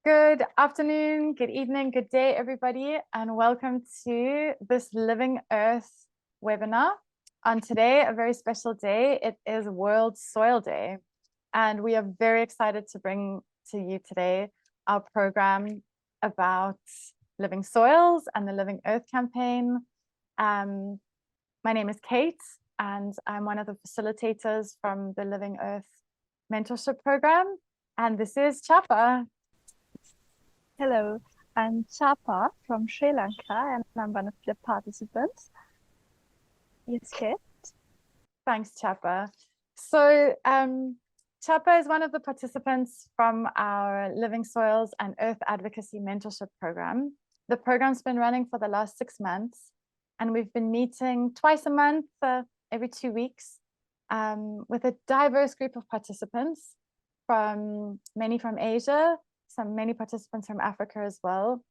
Good afternoon, good evening, good day, everybody, and welcome to this Living Earth webinar. On today, a very special day, it is World Soil Day, and we are very excited to bring to you today our program about living soils and the Living Earth campaign. My name is Kate, and I'm one of the facilitators from the Living Earth mentorship program, and this is Chapa. Hello, I'm Chapa from Sri Lanka, and I'm one of the participants. Yes, Kate. Thanks, Chapa. So Chapa is one of the participants from our Living Soils and Earth Advocacy mentorship program. The program's been running for the last 6 months, and we've been meeting twice a month, every 2 weeks, with a diverse group of participants, many from Asia, many participants from Africa as well.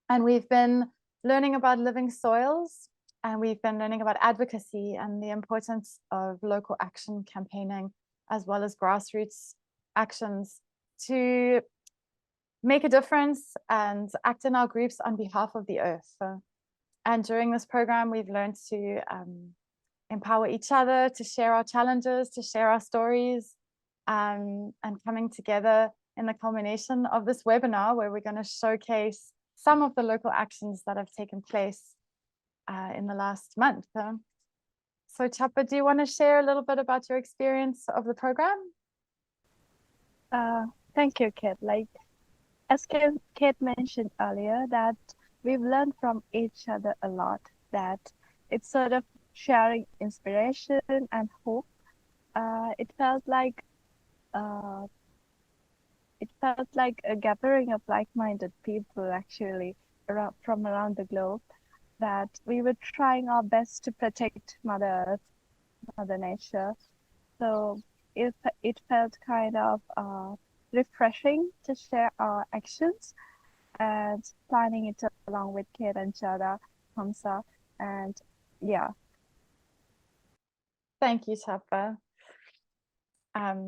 And we've been learning about living soils, and we've been learning about advocacy and the importance of local action campaigning, as well as grassroots actions to make a difference and act in our groups on behalf of the earth. And during this program, we've learned to empower each other, to share our challenges, to share our stories, and coming together in the culmination of this webinar, where we're going to showcase some of the local actions that have taken place in the last month. So Chapa, do you want to share a little bit about your experience of the program? Thank you, Kate. As Kate mentioned earlier, that we've learned from each other a lot, that it's sort of sharing inspiration and hope. It felt like a gathering of like-minded people, actually, from around the globe, that we were trying our best to protect Mother Earth, Mother Nature. So it felt kind of refreshing to share our actions and planning it along with Kate and Jada, Hamza, and yeah. Thank you, Chapa.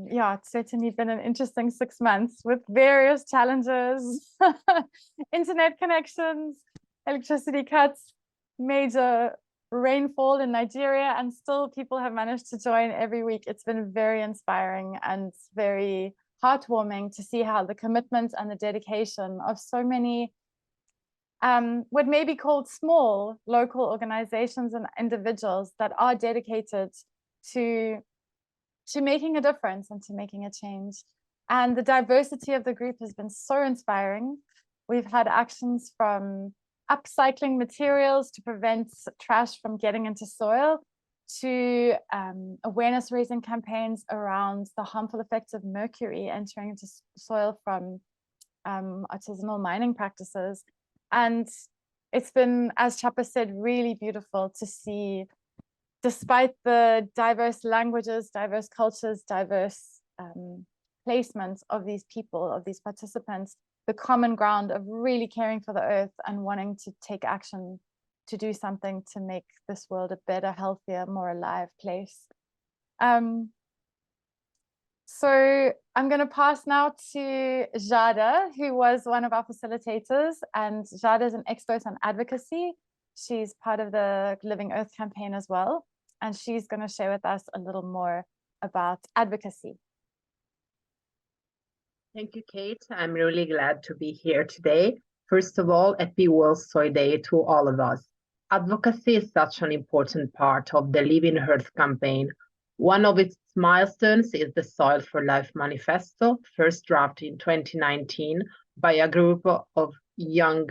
Yeah, it's certainly been an interesting 6 months with various challenges, internet connections, electricity cuts, major rainfall in Nigeria, and still people have managed to join every week. It's been very inspiring and very heartwarming to see how the commitment and the dedication of so many what may be called small local organizations and individuals that are dedicated to making a difference and to making a change. And the diversity of the group has been so inspiring. We've had actions from upcycling materials to prevent trash from getting into soil, to awareness raising campaigns around the harmful effects of mercury entering into soil from artisanal mining practices. And it's been, as Chapa said, really beautiful to see, despite the diverse languages, diverse cultures, diverse placements of these people, of these participants, the common ground of really caring for the earth and wanting to take action to do something to make this world a better, healthier, more alive place. So I'm going to pass now to Jada, who was one of our facilitators, and Jada is an expert on advocacy. She's part of the Living Earth campaign as well, and she's going to share with us a little more about advocacy. Thank you, Kate. I'm really glad to be here today. First of all, happy World Soil Day to all of us. Advocacy is such an important part of the Living Earth campaign. One of its milestones is the Soil4Life Manifesto, first drafted in 2019 by a group of young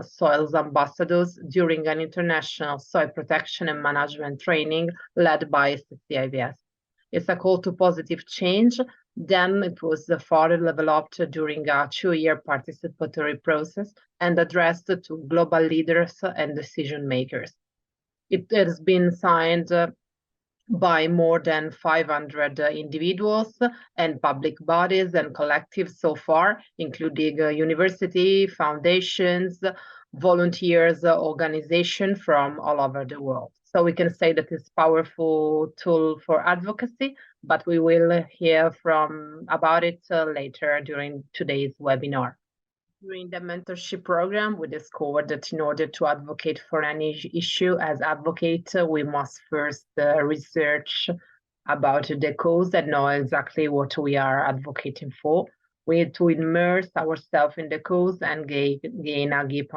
soils ambassadors during an international soil protection and management training led by CCIVS. It's a call to positive change. Then it was further developed during a 2-year participatory process and addressed to global leaders and decision makers. It has been signed by more than 500 individuals and public bodies and collectives so far, including university, foundations, volunteers, organizations from all over the world. So we can say that it's a powerful tool for advocacy, but we will hear about it later during today's webinar. During the mentorship program, we discovered that in order to advocate for any issue as advocate, we must first research about the cause and know exactly what we are advocating for. We need to immerse ourselves in the cause and gain a deep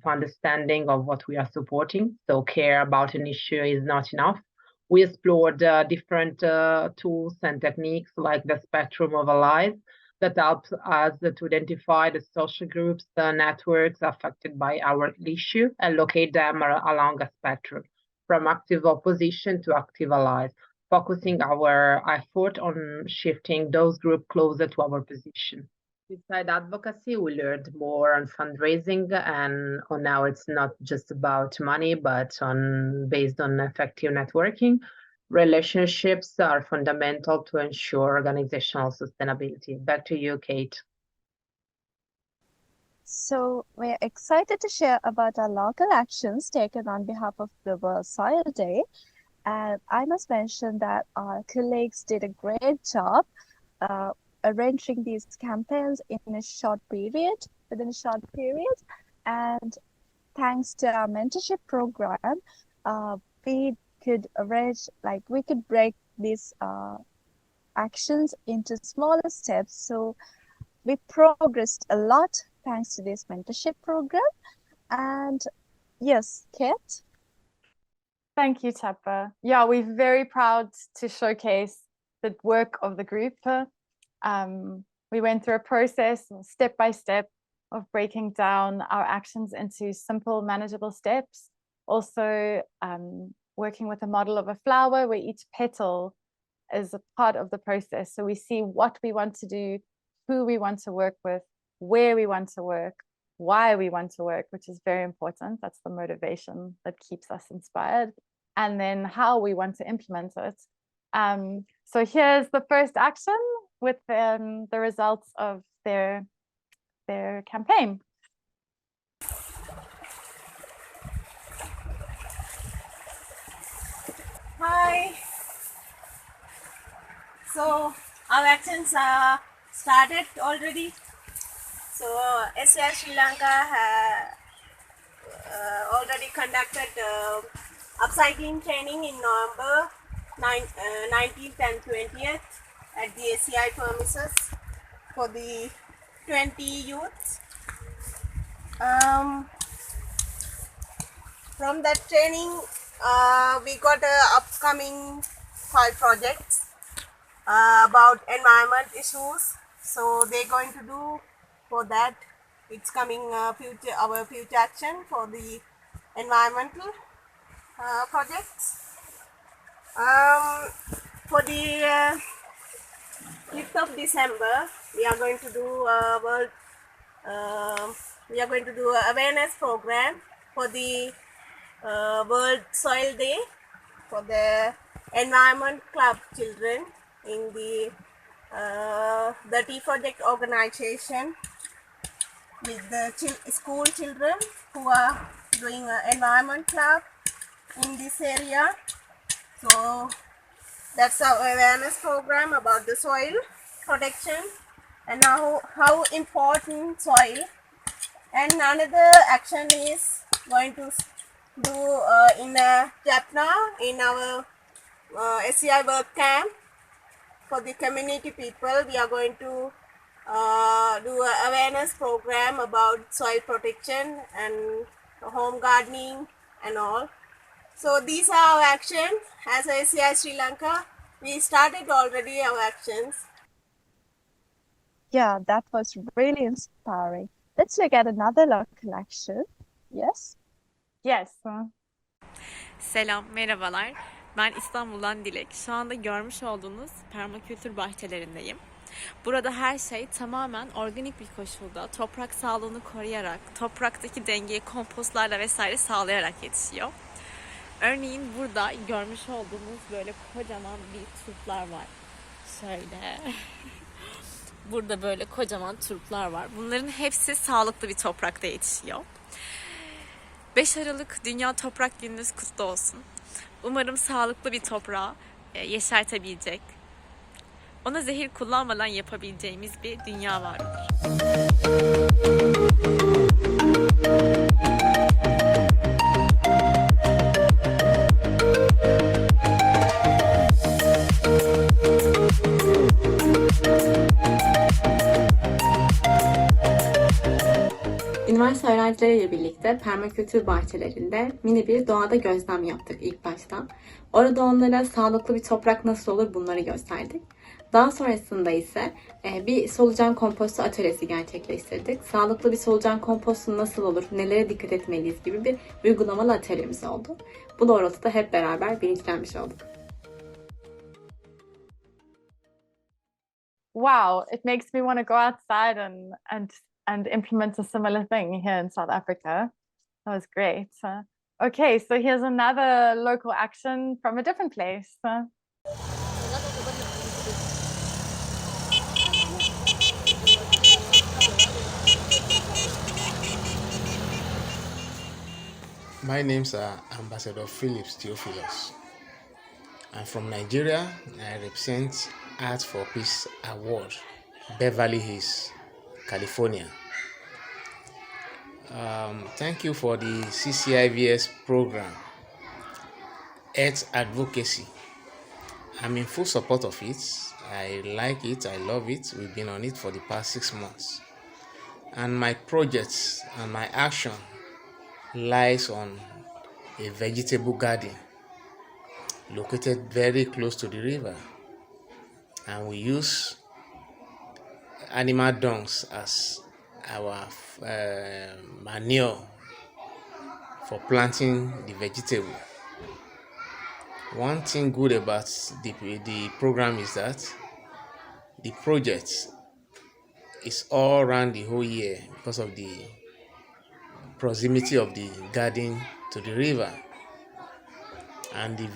understanding of what we are supporting. So care about an issue is not enough. We explored different tools and techniques like the spectrum of allies that helps us to identify the social groups, the networks affected by our issue, and locate them along a spectrum, from active opposition to active allies, focusing our effort on shifting those groups closer to our position. Beside advocacy, we learned more on fundraising, and on now it's not just about money, but based on effective networking. Relationships are fundamental to ensure organizational sustainability. Back to you, Kate. So we're excited to share about our local actions taken on behalf of the World Soil Day. And I must mention that our colleagues did a great job arranging these campaigns within a short period. And thanks to our mentorship program, we could break these actions into smaller steps. So we progressed a lot thanks to this mentorship program. And yes, Kate? Thank you, Tapa. Yeah, we're very proud to showcase the work of the group. We went through a process step by step of breaking down our actions into simple, manageable steps. Also, working with a model of a flower where each petal is a part of the process. So we see what we want to do, who we want to work with, where we want to work, why we want to work, which is very important. That's the motivation that keeps us inspired. And then how we want to implement it. So here's the first action with the results of their campaign. Hi. So our actions are started already. So SCI Sri Lanka has already conducted upcycling training in November 19th and 20th at the SCI premises for the 20 youths. From that training, we got upcoming 5 projects about environment issues. So they're going to do for that. It's coming our future action for the environmental projects. For the 5th of December, we are going to do an awareness program for the World Soil Day for the Environment Club children in the Tea Project organization with the school children who are doing an environment club in this area. So that's our awareness program about the soil protection and how important soil. And another action is going to do in Chapa in our SCI work camp for the community people. We are going to do an awareness program about soil protection and home gardening and all. So these are our actions as a SCI Sri Lanka. We started already our actions. Yeah, that was really inspiring. Let's look at another local action. Yes? Yes. Selam, merhabalar. Ben İstanbul'dan Dilek. Şu anda görmüş olduğunuz permakültür bahçelerindeyim. Burada her şey tamamen organik bir koşulda, toprak sağlığını koruyarak, topraktaki dengeyi kompostlarla vesaire sağlayarak yetişiyor. Örneğin burada görmüş olduğunuz böyle kocaman bir turplar var. Şöyle. Burada böyle kocaman turplar var. Bunların hepsi sağlıklı bir toprakta yetişiyor. 5 Aralık Dünya Toprak Gününüz kutlu olsun. Umarım sağlıklı bir toprağı yeşertebilecek, Ona zehir kullanmadan yapabileceğimiz bir dünya var mıdır? Üniversite öğrencileriyle birlikte permakültür bahçelerinde mini bir doğada gözlem yaptık ilk başta. Orada onlara sağlıklı bir toprak nasıl olur bunları gösterdik. Daha sonrasında ise bir solucan kompostu atölyesi gerçekleştirdik. Sağlıklı bir solucan kompostu nasıl olur, nelere dikkat etmeliyiz gibi bir uygulamalı atölyemiz oldu. Bu doğrultuda hep beraber bilinçlenmiş olduk. Wow, it makes me want to go outside and implement a similar thing here in South Africa. That was great. Okay, so here's another local action from a different place. My name's Ambassador Phillips. I'm from Nigeria. I represent Art for Peace Award, Beverly Hills, California. Thank you for the CCIVS program, Earth Advocacy. I'm in full support of it. I like it. I love it. We've been on it for the past 6 months. And my projects and my action lies on a vegetable garden located very close to the river, and we use animal dungs as our manure for planting the vegetable. One thing good about the program is that the project is all around the whole year because of the proximity of the garden to the river, and the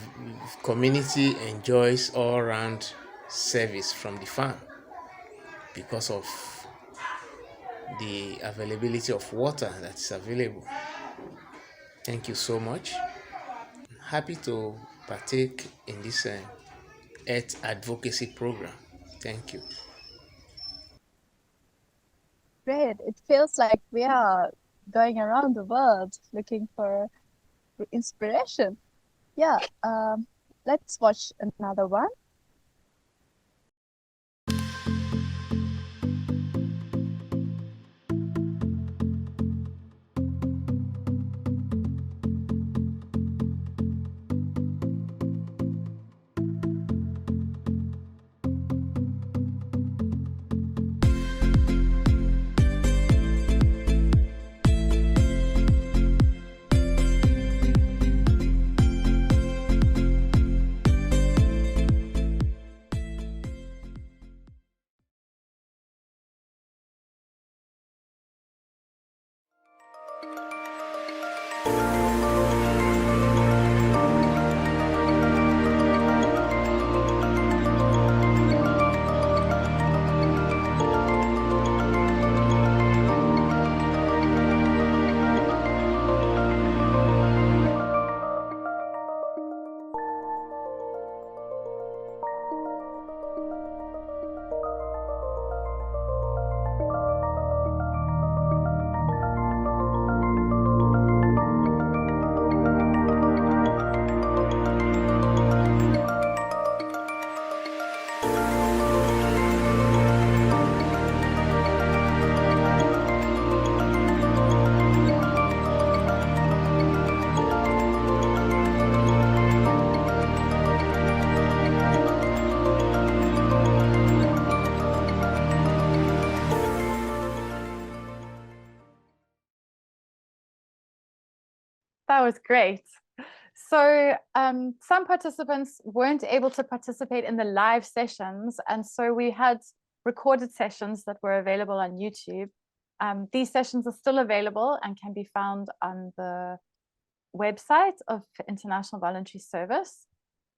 community enjoys all-round service from the farm because of the availability of water that is available. Thank you so much. I'm happy to partake in this Earth Advocacy program. Thank you. Great. It feels like we are going around the world looking for inspiration. Yeah, let's watch another one. That was great. So some participants weren't able to participate in the live sessions, and so we had recorded sessions that were available on YouTube. These sessions are still available and can be found on the website of International Voluntary Service.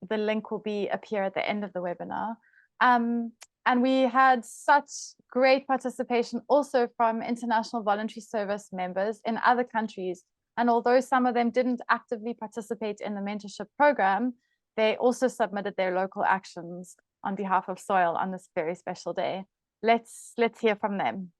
The link will appear at the end of the webinar. And we had such great participation also from International Voluntary Service members in other countries. And although some of them didn't actively participate in the mentorship program, they also submitted their local actions on behalf of soil on this very special day. Let's hear from them.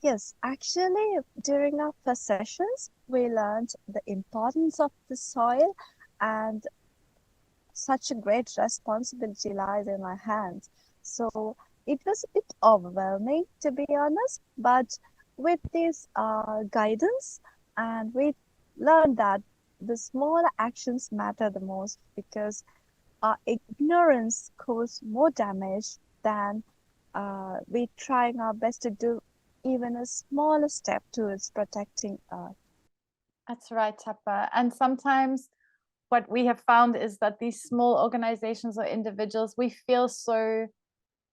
Yes, actually, during our first sessions, we learned the importance of the soil, and such a great responsibility lies in my hands. So it was a bit overwhelming, to be honest, but with this guidance, and we learned that the small actions matter the most, because our ignorance causes more damage than we trying our best to do even a smaller step towards protecting Earth. That's right, Tapa. And sometimes what we have found is that these small organizations or individuals, we feel so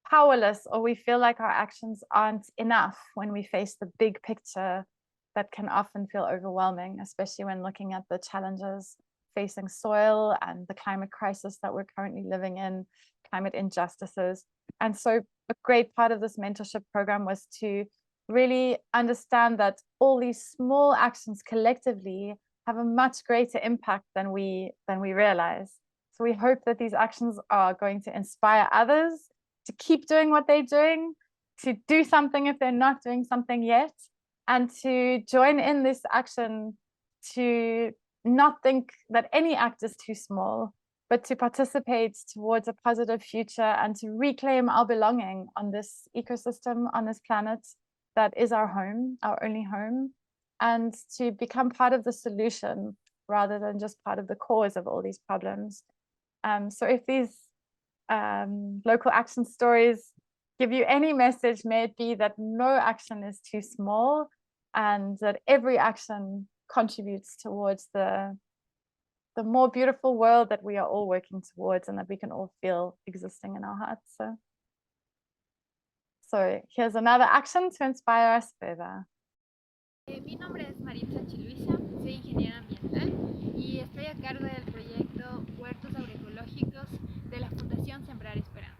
powerless, or we feel like our actions aren't enough when we face the big picture that can often feel overwhelming, especially when looking at the challenges facing soil and the climate crisis that we're currently living in, climate injustices. And so a great part of this mentorship program was to really understand that all these small actions collectively have a much greater impact than we realize. So we hope that these actions are going to inspire others to keep doing what they're doing, to do something if they're not doing something yet, and to join in this action to not think that any act is too small, but to participate towards a positive future and to reclaim our belonging on this ecosystem, on this planet that is our home, our only home, and to become part of the solution rather than just part of the cause of all these problems. So if these local action stories give you any message, may it be that no action is too small and that every action contributes towards the more beautiful world that we are all working towards and that we can all feel existing in our hearts. So here's another action to inspire us further. Mi nombre es Maritza Chiluisa, soy ingeniera ambiental y estoy a cargo del proyecto Huertos Agroecológicos de la Fundación Sembrar Esperanza.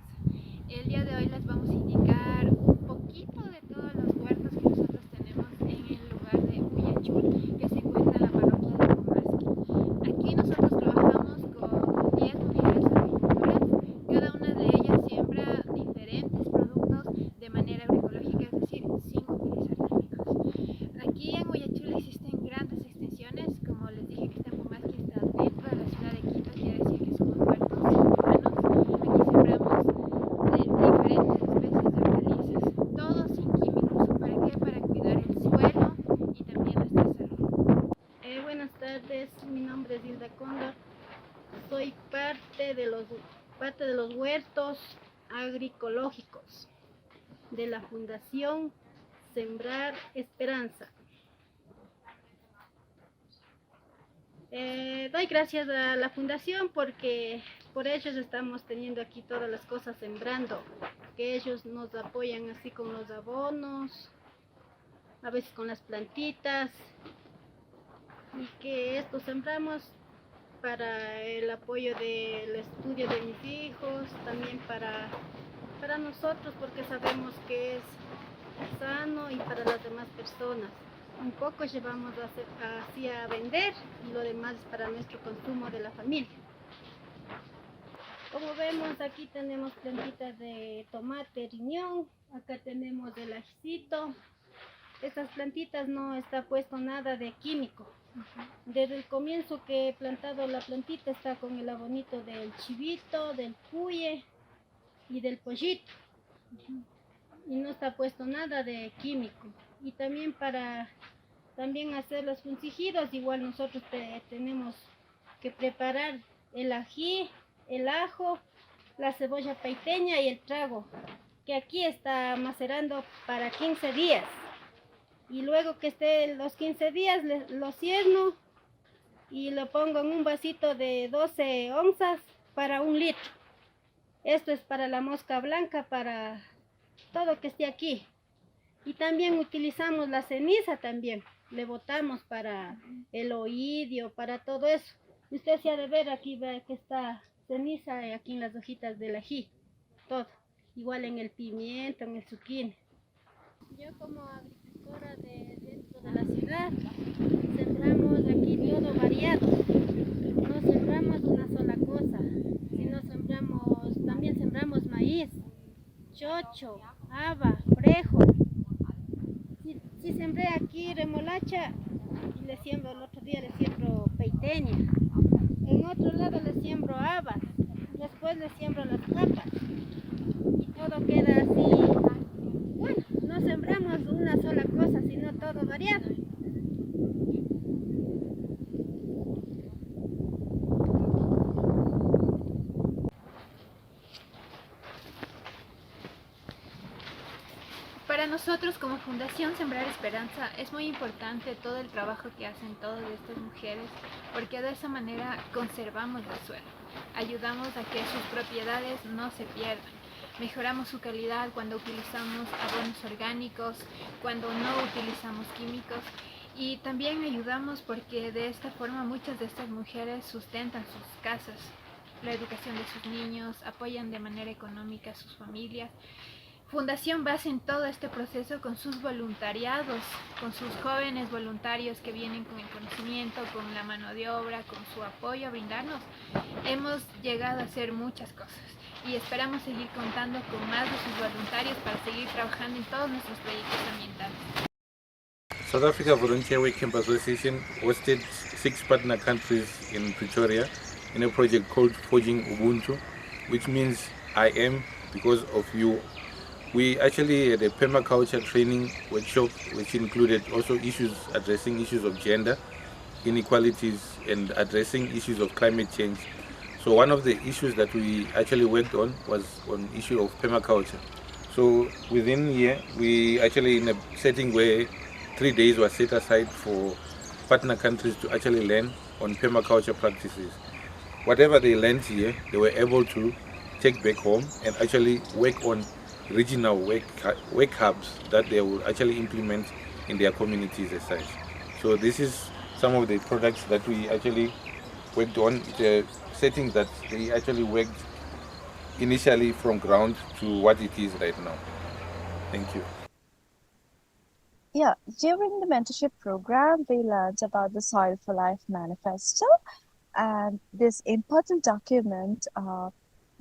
El día de hoy les vamos a indicar un poquito de todos los huertos que nosotros tenemos en el lugar de Uyachul, que se encuentra en la parroquia de Comasque. Aquí nosotros trabajamos con 10 mujeres agricultoras, cada una de ellas siembra diferentes productos de manera agroecológica, es decir, sin utilizar químicos. Aquí en Uyachul existen grandes extensiones, como les dije que está en Comasque, está dentro de la ciudad de Quito, quiere decir que somos huertos urbanos. Aquí sembramos diferentes especies de hortalizas, todo sin químicos. ¿Para qué? Para cuidar el suelo y también nuestra salud. Buenas tardes, mi nombre es Hilda Cóndor, soy parte de los huertos agroecológicos de la Fundación Sembrar Esperanza. Doy gracias a la fundación porque por ellos estamos teniendo aquí todas las cosas sembrando, que ellos nos apoyan así con los abonos, a veces con las plantitas, y que esto sembramos para el apoyo del estudio de mis hijos, también para nosotros, porque sabemos que es sano, y para las demás personas. Un poco llevamos así a vender y lo demás es para nuestro consumo de la familia. Como vemos, aquí tenemos plantitas de tomate, riñón, acá tenemos el ajicito. Estas plantitas no está puesto nada de químico. Desde el comienzo que he plantado la plantita está con el abonito del chivito, del cuye y del pollito. Y no está puesto nada de químico. Y también para hacer los fungidos, igual nosotros tenemos que preparar el ají, el ajo, la cebolla paiteña y el trago, que aquí está macerando para 15 días. Y luego que esté los 15 días lo cierno y lo pongo en un vasito de 12 onzas para 1 litro. Esto es para la mosca blanca, para todo que esté aquí. Y también utilizamos la ceniza también. Le botamos para el oidio, para todo eso. Usted se ha de ver aquí, ve que está ceniza aquí en las hojitas del ají. Todo. Igual en el pimiento, en el zucchini. Yo como agricultora dentro de la ciudad, sembramos aquí todo variado. No sembramos una sola cosa, sino también sembramos maíz, chocho, haba, frejo. Si sembré aquí remolacha, y le siembro, el otro día le siembro peiteña. En otro lado le siembro habas, después le siembro las papas. Y todo queda así. Bueno, no sembramos una sola cosa, sino todo variado. Para nosotros como Fundación Sembrar Esperanza es muy importante todo el trabajo que hacen todas estas mujeres, porque de esa manera conservamos el suelo, ayudamos a que sus propiedades no se pierdan, mejoramos su calidad cuando utilizamos abonos orgánicos, cuando no utilizamos químicos, y también ayudamos porque de esta forma muchas de estas mujeres sustentan sus casas, la educación de sus niños, apoyan de manera económica a sus familias. Fundación basa en todo este proceso con sus voluntariados, con sus jóvenes voluntarios que vienen con el conocimiento, con la mano de obra, con su apoyo a brindarnos. Hemos llegado a hacer muchas cosas y esperamos seguir contando con más de sus voluntarios para seguir trabajando en todos nuestros proyectos ambientales. South Africa Volunteer Camp Association hosted 6 partner countries in Pretoria in a project called Forging Ubuntu, which means I am because of you. We actually had a permaculture training workshop which included also addressing issues of gender inequalities and addressing issues of climate change. So one of the issues that we actually worked on was on issue of permaculture. So within here, we actually in a setting where 3 days were set aside for partner countries to actually learn on permaculture practices. Whatever they learned here, they were able to take back home and actually work on regional work hubs that they will actually implement in their communities as such. So this is some of the products that we actually worked on. It's a setting that they actually worked initially from ground to what it is right now. Thank you. Yeah, during the mentorship program, we learned about the Soil4Life Manifesto, and this important document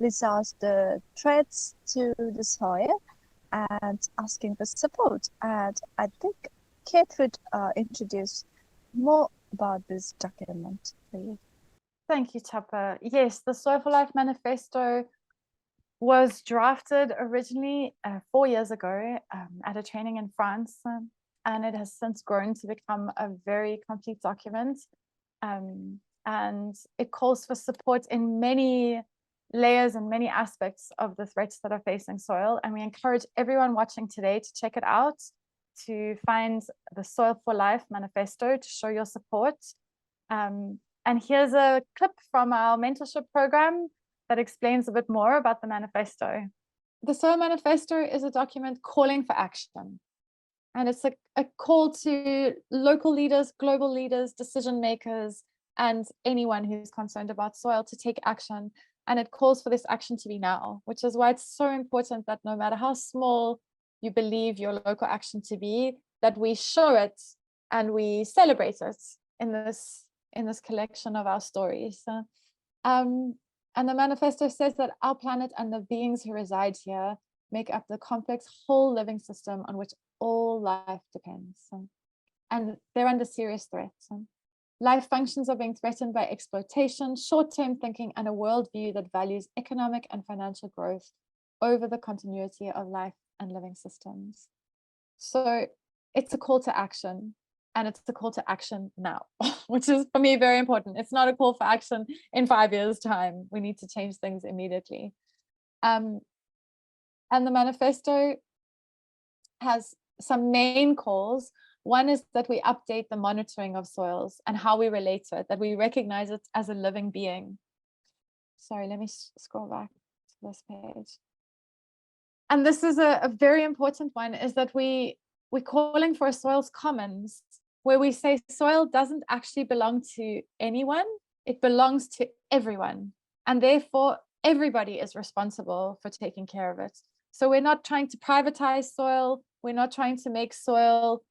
lists out the threats to the soil and asking for support. And I think Kate would introduce more about this document, please. Thank you, Chapa. Yes, the Soil4Life Manifesto was drafted originally 4 years ago at a training in France, and it has since grown to become a very complete document. And it calls for support in many layers and many aspects of the threats that are facing soil. And we encourage everyone watching today to check it out, to find the Soil4Life Manifesto to show your support. And here's a clip from our mentorship program that explains a bit more about the manifesto. The Soil Manifesto is a document calling for action. And it's a call to local leaders, global leaders, decision makers, and anyone who's concerned about soil to take action. And it calls for this action to be now, which is why it's so important that no matter how small you believe your local action to be, that we show it and we celebrate it in this collection of our stories. And the manifesto says that our planet and the beings who reside here make up the complex whole living system on which all life depends. And they're under serious threat. Life functions are being threatened by exploitation, short-term thinking, and a worldview that values economic and financial growth over the continuity of life and living systems. So it's a call to action, and it's a call to action now, which is for me very important. It's not a call for action in 5 years' time. We need to change things immediately. And the manifesto has some main calls. One is that we update the monitoring of soils and how we relate to it, that we recognize it as a living being. Sorry, let me scroll back to this page. And this is a very important one, is that we're calling for a soils commons, where we say soil doesn't actually belong to anyone, it belongs to everyone. And therefore, everybody is responsible for taking care of it. So we're not trying to privatize soil. We're not trying to make soil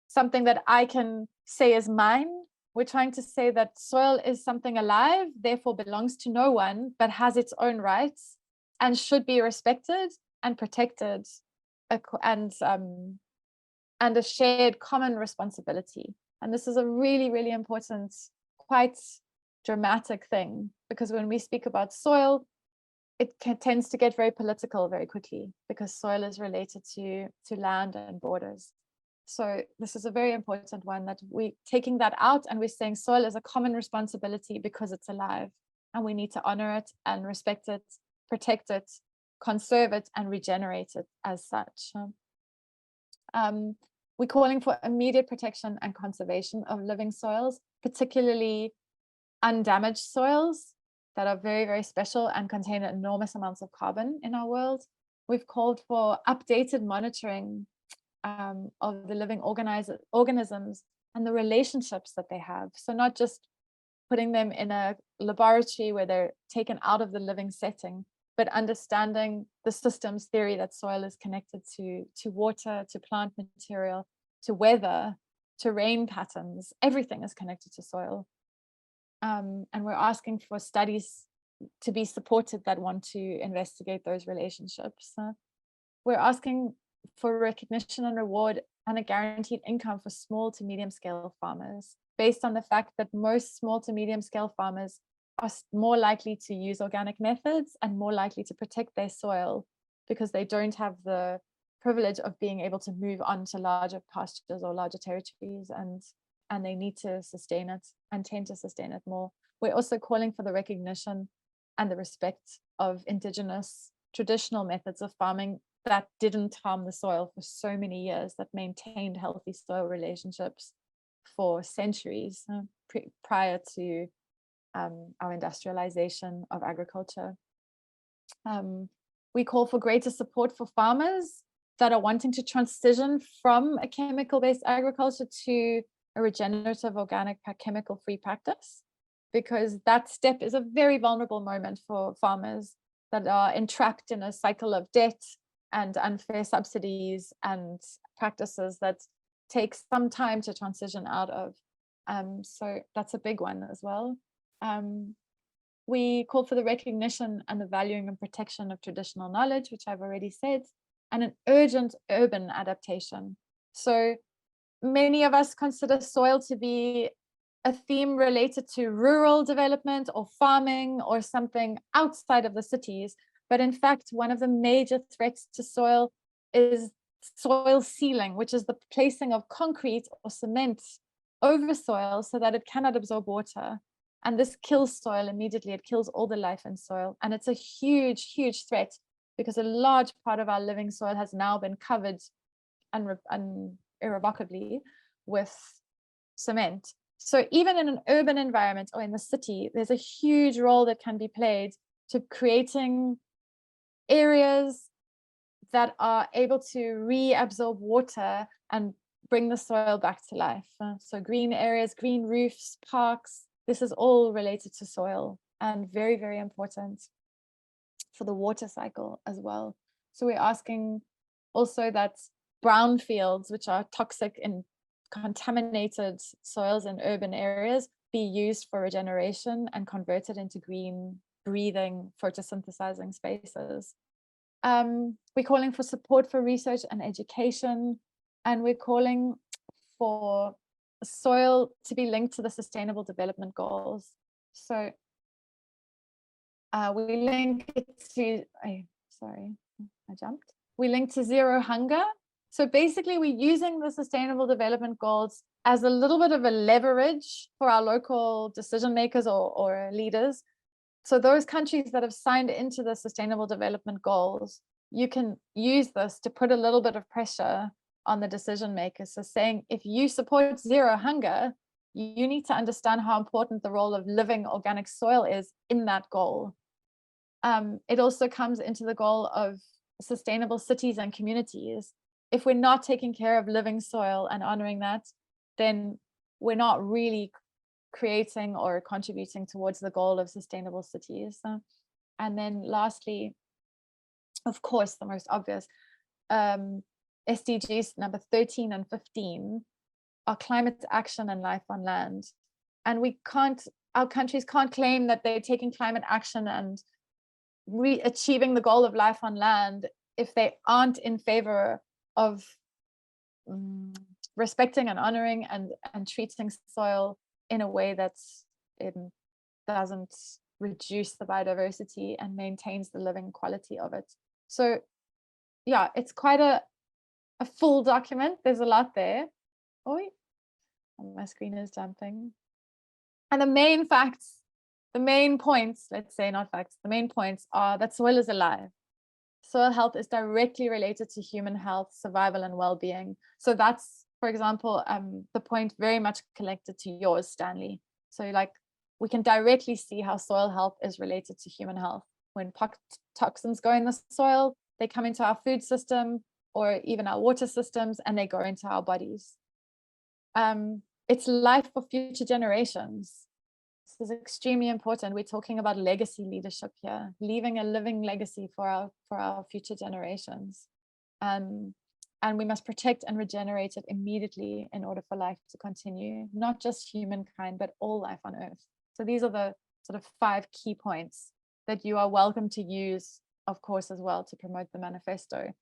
something that I can say is mine. We're trying to say that soil is something alive, therefore belongs to no one, but has its own rights and should be respected and protected, and a shared common responsibility. And this is a really, really important, quite dramatic thing, because when we speak about soil, it tends to get very political very quickly, because soil is related to land and borders. So this is a very important one, that we're taking that out and we're saying soil is a common responsibility because it's alive, and we need to honor it and respect it, protect it, conserve it, and regenerate it as such. We're calling for immediate protection and conservation of living soils, particularly undamaged soils that are very, very special and contain enormous amounts of carbon in our world. We've called for updated monitoring of the living organisms and the relationships that they have. So not just putting them in a laboratory where they're taken out of the living setting, but understanding the systems theory that soil is connected to water, to plant material, to weather, to rain patterns. Everything is connected to soil. And we're asking for studies to be supported that want to investigate those relationships. We're asking for recognition and reward and a guaranteed income for small to medium scale farmers, based on the fact that most small to medium scale farmers are more likely to use organic methods and more likely to protect their soil because they don't have the privilege of being able to move on to larger pastures or larger territories, and they need to sustain it and tend to sustain it more. We're also calling for the recognition and the respect of indigenous traditional methods of farming that didn't harm the soil for so many years, that maintained healthy soil relationships for centuries prior to our industrialization of agriculture. We call for greater support for farmers that are wanting to transition from a chemical-based agriculture to a regenerative, organic, chemical-free practice, because that step is a very vulnerable moment for farmers that are entrapped in a cycle of debt and unfair subsidies and practices that take some time to transition out of. So that's a big one as well. We call for the recognition and the valuing and protection of traditional knowledge, which I've already said, and an urgent urban adaptation. So many of us consider soil to be a theme related to rural development or farming or something outside of the cities. But in fact, one of the major threats to soil is soil sealing, which is the placing of concrete or cement over soil so that it cannot absorb water. And this kills soil immediately. It kills all the life in soil. And it's a huge, huge threat because a large part of our living soil has now been covered irrevocably with cement. So even in an urban environment or in the city, there's a huge role that can be played to creating areas that are able to reabsorb water and bring the soil back to life. So green areas, green roofs, parks, this is all related to soil and very, very important for the water cycle as well. So we're asking also that brownfields, which are toxic and contaminated soils in urban areas, be used for regeneration and converted into green, breathing, photosynthesizing spaces. We're calling for support for research and education, and we're calling for soil to be linked to the Sustainable Development Goals. So we link it to, we link to zero hunger. So basically we're using the Sustainable Development Goals as a little bit of a leverage for our local decision makers or leaders. So those countries that have signed into the Sustainable Development Goals, you can use this to put a little bit of pressure on the decision makers. So saying, if you support zero hunger, you need to understand how important the role of living organic soil is in that goal. It also comes into the goal of sustainable cities and communities. If we're not taking care of living soil and honoring that, then we're not really creating or contributing towards the goal of sustainable cities. And then lastly, of course, the most obvious, SDGs number 13 and 15 are climate action and life on land. And our countries can't claim that they're taking climate action and achieving the goal of life on land if they aren't in favor of respecting and honoring and treating soil in a way that it doesn't reduce the biodiversity and maintains the living quality of it. So yeah, it's quite a full document. There's a lot there. Oh, my screen is jumping. And the main facts, the main points, let's say not facts, the main points are that soil is alive. Soil health is directly related to human health, survival, and well-being. So that's, for example, the point very much connected to yours, Stanley. So like we can directly see how soil health is related to human health. When toxins go in the soil, they come into our food system or even our water systems, and they go into our bodies. It's life for future generations. This is extremely important. We're talking about legacy leadership here, leaving a living legacy for our future generations. And we must protect and regenerate it immediately in order for life to continue, not just humankind, but all life on Earth. So these are the sort of 5 key points that you are welcome to use, of course, as well, to promote the manifesto.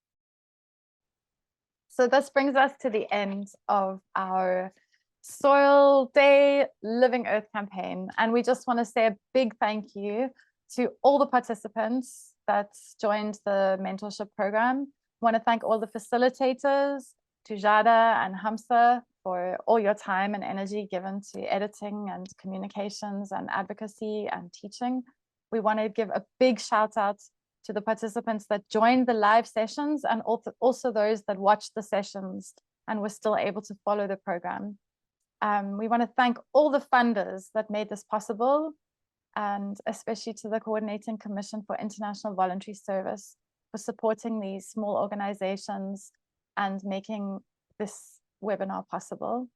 So this brings us to the end of our Soil Day Living Earth campaign. And we just want to say a big thank you to all the participants that joined the mentorship program. I want to thank all the facilitators, to Jada and Hamza, for all your time and energy given to editing and communications and advocacy and teaching. We want to give a big shout out to the participants that joined the live sessions and also those that watched the sessions and were still able to follow the program. We want to thank all the funders that made this possible, and especially to the Coordinating Commission for International Voluntary Service for supporting these small organizations and making this webinar possible.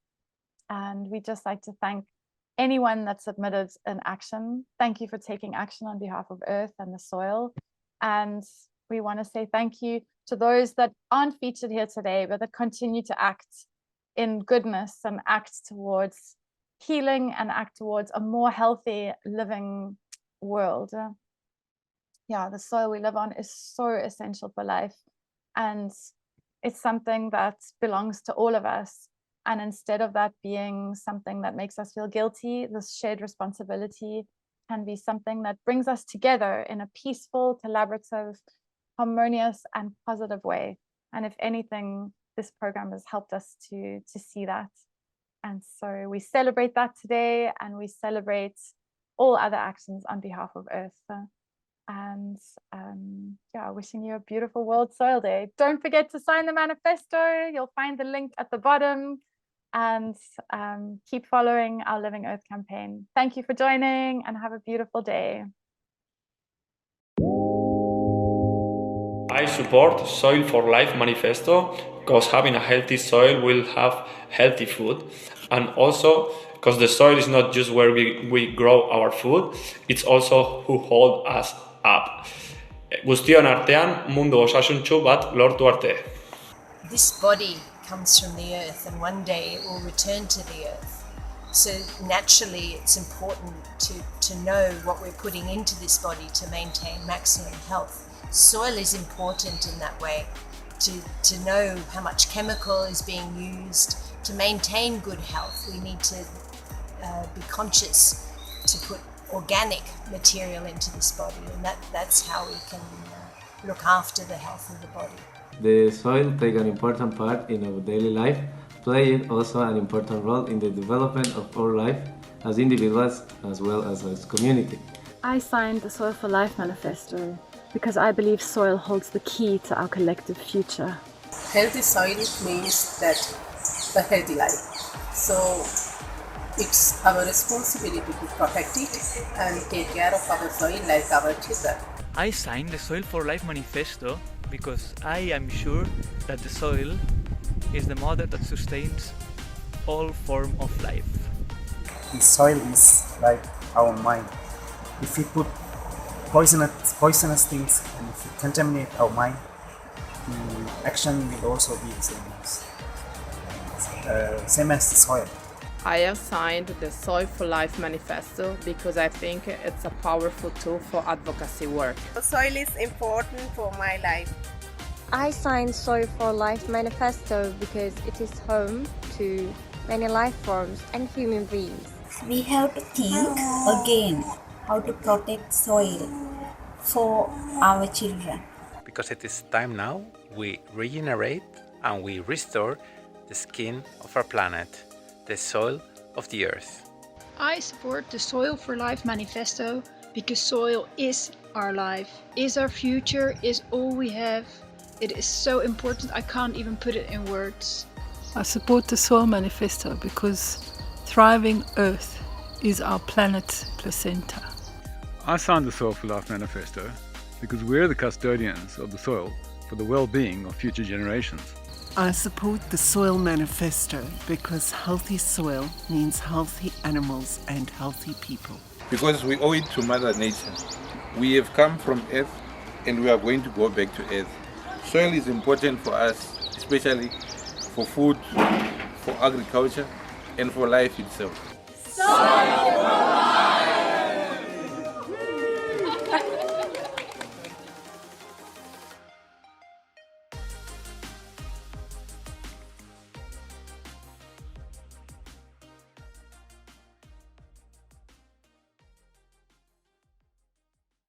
And we'd just like to thank anyone that submitted an action. Thank you for taking action on behalf of Earth and the soil. And we want to say thank you to those that aren't featured here today, but that continue to act in goodness and act towards healing and act towards a more healthy living world. Yeah, the soil we live on is so essential for life. And it's something that belongs to all of us. And instead of that being something that makes us feel guilty, this shared responsibility can be something that brings us together in a peaceful, collaborative, harmonious, and positive way. And if anything, this program has helped us to see that. And so we celebrate that today, and we celebrate all other actions on behalf of Earth. And yeah, wishing you a beautiful World Soil Day. Don't forget to sign the manifesto. You'll find the link at the bottom. And keep following our Living Earth campaign. Thank you for joining, and have a beautiful day. I support Soil4Life Manifesto because having a healthy soil will have healthy food, and also because the soil is not just where we grow our food, it's also who hold us up. Guztion artean mundu osasuntsu bat lortu arte. This body comes from the earth, and one day it will return to the earth. So naturally it's important to know what we're putting into this body to maintain maximum health. Soil is important in that way, to know how much chemical is being used. To maintain good health, we need to be conscious to put organic material into this body, and that's how we can look after the health of the body. The soil plays an important part in our daily life, playing also an important role in the development of our life as individuals as well as community. I signed the Soil4Life Manifesto because I believe soil holds the key to our collective future. Healthy soil means that a healthy life. So it's our responsibility to protect it and take care of our soil like our children. I signed the Soil4Life Manifesto because I am sure that the soil is the mother that sustains all form of life. The soil is like our mind. If we put poisonous things and if we contaminate our mind, the action will also be the same as the soil. I have signed the Soil4Life Manifesto because I think it's a powerful tool for advocacy work. The soil is important for my life. I signed Soil4Life Manifesto because it is home to many life forms and human beings. We have to think again how to protect soil for our children. Because it is time now we regenerate and we restore the skin of our planet, the soil of the earth. I support the Soil4Life Manifesto because soil is our life, is our future, is all we have. It is so important I can't even put it in words. I support the Soil Manifesto because thriving earth is our planet's placenta. I signed the Soil4Life Manifesto because we're the custodians of the soil for the well-being of future generations. I support the Soil Manifesto because healthy soil means healthy animals and healthy people. Because we owe it to Mother Nature. We have come from Earth and we are going to go back to Earth. Soil is important for us, especially for food, for agriculture, and for life itself. Soil.